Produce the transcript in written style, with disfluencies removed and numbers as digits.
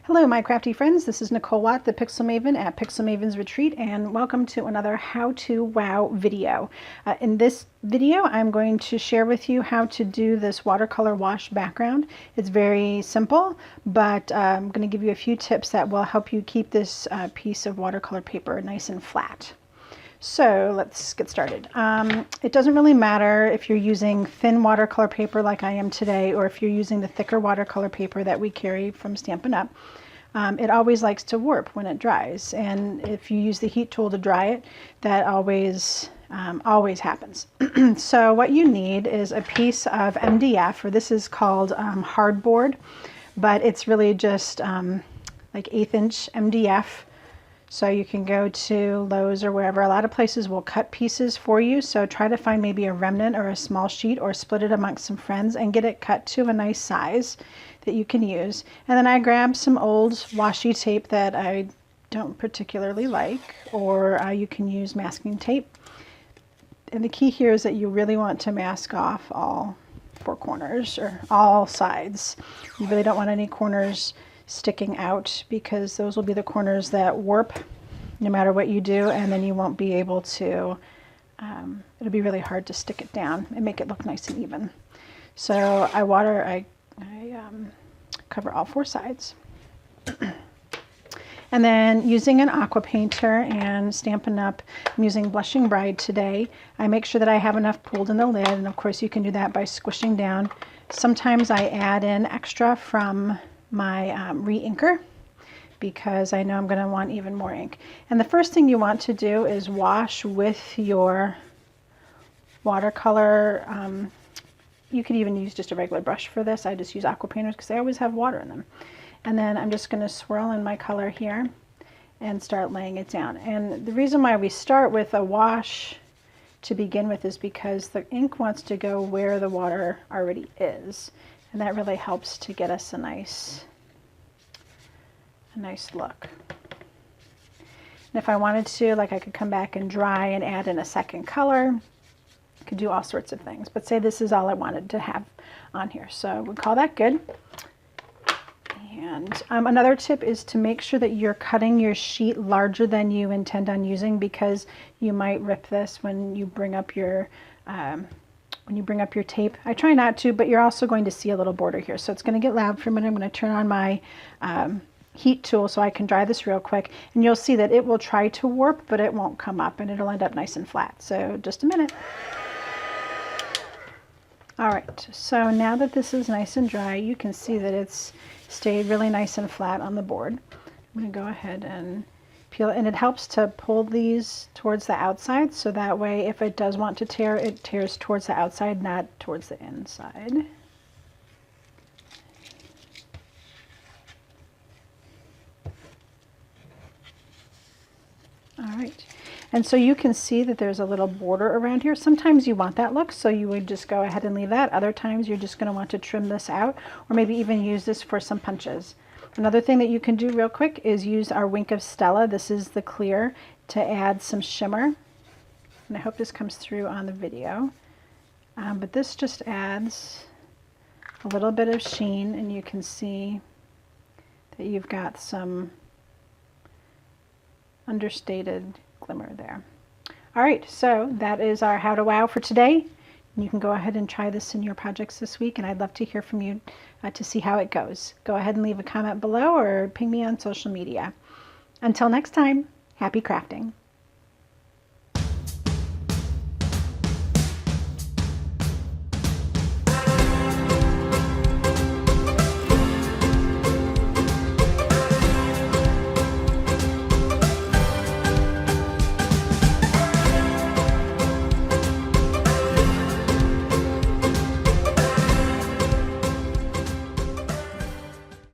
Hello my crafty friends, this is Nicole Watt, the Pixel Maven at Pixel Maven's Retreat, and welcome to another How to Wow video. In this video I'm going to share with you how to do this watercolor wash background. It's very simple, but I'm going to give you a few tips that will help you keep this piece of watercolor paper nice and flat. So let's get started. It doesn't really matter if you're using thin watercolor paper like I am today, or if you're using the thicker watercolor paper that we carry from Stampin' Up. It always likes to warp when it dries, and if you use the heat tool to dry it, that always happens. So what you need is a piece of MDF, or this is called hardboard, but it's really just like 1/8 inch MDF. So you can go to Lowe's or wherever. A lot of places will cut pieces for you. So try to find maybe a remnant or a small sheet, or split it amongst some friends and get it cut to a nice size that you can use. And then I grabbed some old washi tape that I don't particularly like, or you can use masking tape. And the key here is that you really want to mask off all four corners, or all sides. You really don't want any corners sticking out, because those will be the corners that warp no matter what you do, and then you won't be able to, it'll be really hard to stick it down and make it look nice and even. So I cover all four sides. And then using an aqua painter and Stampin' Up, I'm using Blushing Bride today. I make sure that I have enough pooled in the lid, and of course you can do that by squishing down. Sometimes I add in extra from my re-inker, because I know I'm going to want even more ink. And the first thing you want to do is wash with your watercolor. You could even use just a regular brush for this. I just use aqua painters because they always have water in them. And then I'm just going to swirl in my color here and start laying it down. And the reason why we start with a wash to begin with is because the ink wants to go where the water already is. And that really helps to get us a nice look. And if I wanted to, like, I could come back and dry and add in a second color. I could do all sorts of things, but say this is all I wanted to have on here. So we'll call that good. And another tip is to make sure that you're cutting your sheet larger than you intend on using, because you might rip this when you bring up your tape. I try not to, but you're also going to see a little border here. So it's going to get loud for a minute. I'm going to turn on my heat tool so I can dry this real quick. And you'll see that it will try to warp, but it won't come up, and it'll end up nice and flat. So just a minute. All right, so now that this is nice and dry, you can see that it's stayed really nice and flat on the board. I'm going to go ahead and peel, and it helps to pull these towards the outside, so that way if it does want to tear, it tears towards the outside, not towards the inside. All right, and so you can see that there's a little border around here. Sometimes you want that look, so you would just go ahead and leave that. Other times you're just going to want to trim this out, or maybe even use this for some punches. Another thing that you can do real quick is use our Wink of Stella. This is the clear, to add some shimmer. And I hope this comes through on the video. But this just adds a little bit of sheen, and you can see that you've got some understated glimmer there. All right, so that is our How to Wow for today. You can go ahead and try this in your projects this week, and I'd love to hear from you to see how it goes. Go ahead and leave a comment below, or ping me on social media. Until next time, happy crafting.